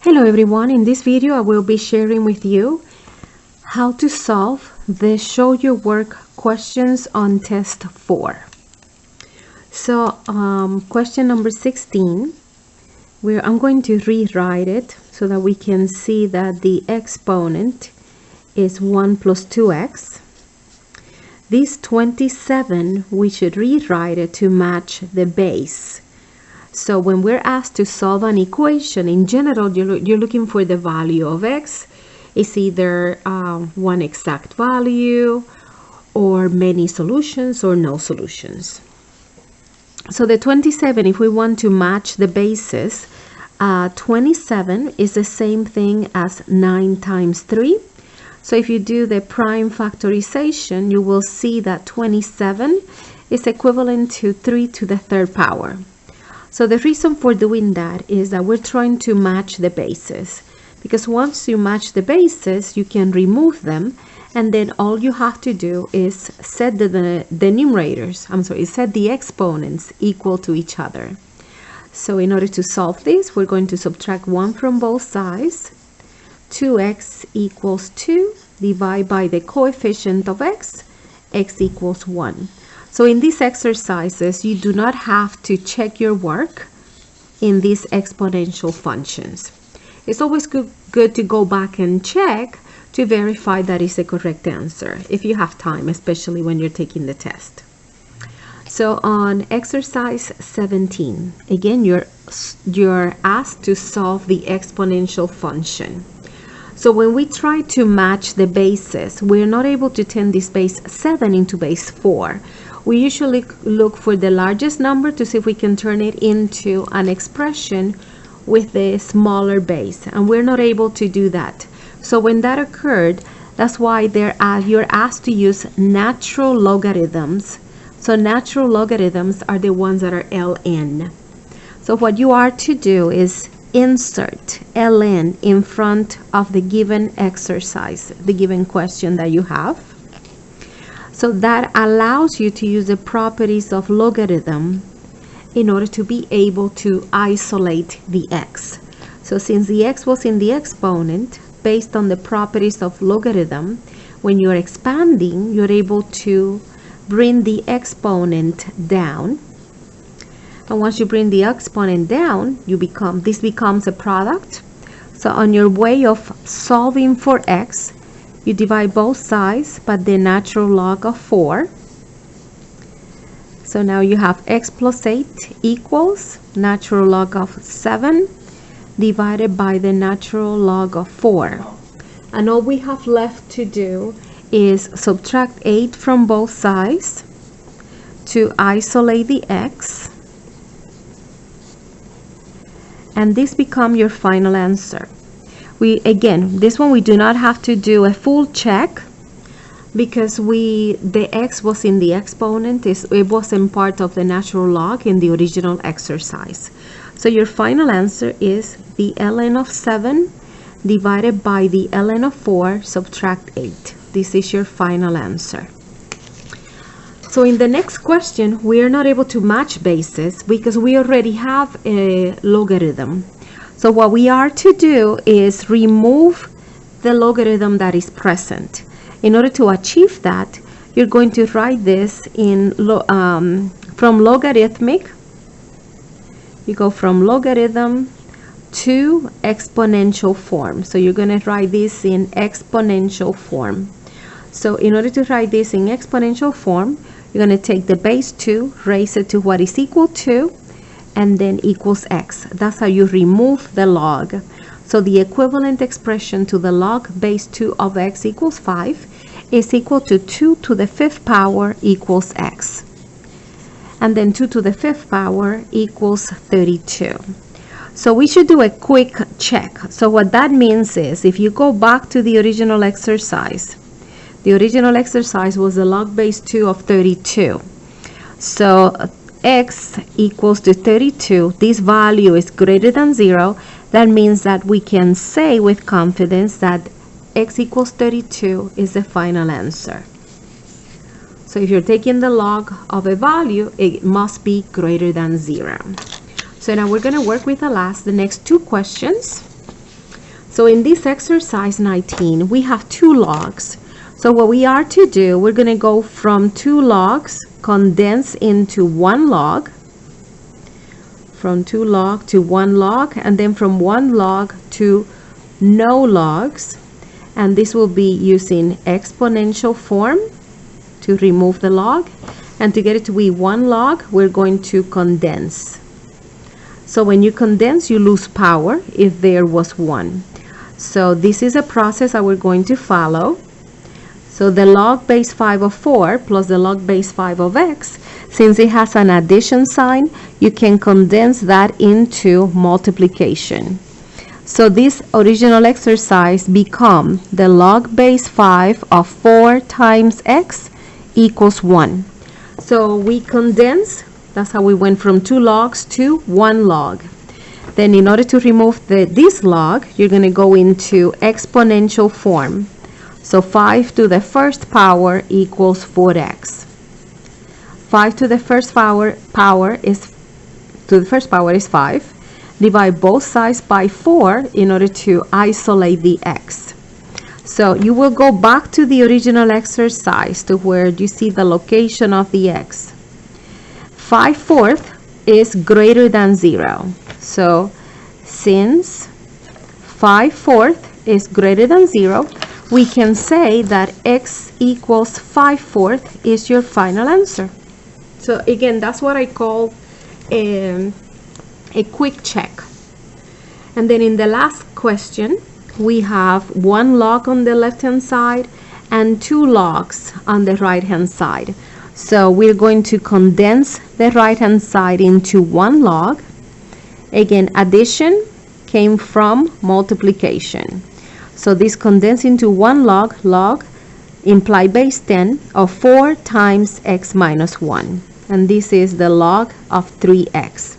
Hello everyone, in this video I will be sharing with you how to solve the show your work questions on test 4. So question number 16, where I'm going to rewrite it so that we can see that the exponent is 1 plus 2x. This 27, we should rewrite it to match the base. So when we're asked to solve an equation, in general, you're looking for the value of x. It's either one exact value or many solutions or no solutions. So the 27, if we want to match the bases, 27 is the same thing as 9 times 3. So if you do the prime factorization, you will see that 27 is equivalent to 3 to the third power. So the reason for doing that is that we're trying to match the bases, because once you match the bases, you can remove them, and then all you have to do is set the numerators, set the exponents equal to each other. So in order to solve this, we're going to subtract 1 from both sides. 2x equals 2, divide by the coefficient of x equals 1. So in these exercises, you do not have to check your work in these exponential functions. It's always good to go back and check to verify that is the correct answer, if you have time, especially when you're taking the test. So on exercise 17, again, you're asked to solve the exponential function. So when we try to match the bases, we're not able to turn this base 7 into base 4. We usually look for the largest number to see if we can turn it into an expression with the smaller base, and we're not able to do that. So when that occurred, that's why you're asked to use natural logarithms. So natural logarithms are the ones that are ln. So what you are to do is insert ln in front of the given exercise, the given question that you have. So that allows you to use the properties of logarithm in order to be able to isolate the x. So since the x was in the exponent, based on the properties of logarithm, when you're expanding, you're able to bring the exponent down. And once you bring the exponent down, this becomes a product. So on your way of solving for x, you divide both sides by the natural log of 4. So now you have x plus 8 equals natural log of 7 divided by the natural log of 4. And all we have left to do is subtract 8 from both sides to isolate the x. And this becomes your final answer. This one we do not have to do a full check because the x was in the exponent. It wasn't part of the natural log in the original exercise. So your final answer is the ln of 7 divided by the ln of 4, subtract 8. This is your final answer. So in the next question, we are not able to match bases because we already have a logarithm. So what we are to do is remove the logarithm that is present. In order to achieve that, you're going to write this from logarithmic. You go from logarithm to exponential form. So you're going to write this in exponential form. So in order to write this in exponential form, you're going to take the base 2, raise it to what is equal to, and then equals x. That's how you remove the log. So the equivalent expression to the log base 2 of x equals 5 is equal to 2 to the 5th power equals x. And then 2 to the 5th power equals 32. So we should do a quick check. So what that means is if you go back to the original exercise was the log base 2 of 32. So x equals to 32, this value is greater than 0. That means that we can say with confidence that x equals 32 is the final answer. So if you're taking the log of a value, it must be greater than 0. So now we're going to work with the next two questions. So in this exercise 19, we have two logs. So what we are to do, we're going to go from two logs, condense into one log, from two log to one log, and then from one log to no logs. And this will be using exponential form to remove the log. And to get it to be one log, we're going to condense. So when you condense, you lose power if there was one. So this is a process that we're going to follow. So the log base 5 of 4 plus the log base 5 of x, since it has an addition sign, you can condense that into multiplication. So this original exercise become the log base 5 of 4 times x equals 1. So we condense, that's how we went from two logs to one log. Then in order to remove this log, you're going to go into exponential form. So 5 to the first power equals 4x. 5 to the first power is 5. Divide both sides by 4 in order to isolate the x. So you will go back to the original exercise to where you see the location of the x. 5/4 is greater than 0. So since 5/4 is greater than 0, we can say that x equals 5/4 is your final answer. So again, that's what I call a quick check. And then in the last question, we have one log on the left hand side and two logs on the right hand side. So we're going to condense the right hand side into one log. Again, addition came from multiplication. So this condensed into one log imply base 10 of 4 times x minus 1. And this is the log of 3x.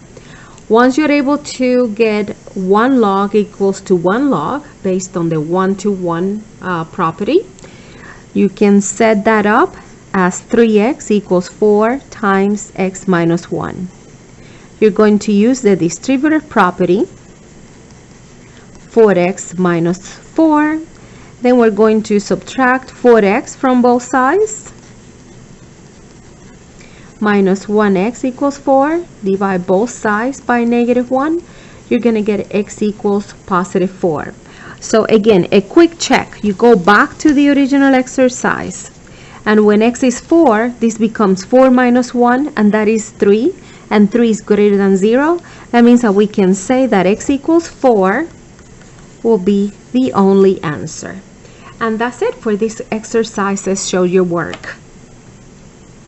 Once you're able to get one log equals to one log based on the 1-to-1 property, you can set that up as 3x equals 4 times x minus 1. You're going to use the distributive property, 4x minus 4. Then we're going to subtract 4x from both sides. Minus 1x equals 4. Divide both sides by -1. You're going to get x equals positive 4. So again, a quick check. You go back to the original exercise. And when x is 4, this becomes 4 minus 1, and that is 3. And 3 is greater than 0. That means that we can say that x equals 4 will be the only answer. And that's it for this exercises. Show your work.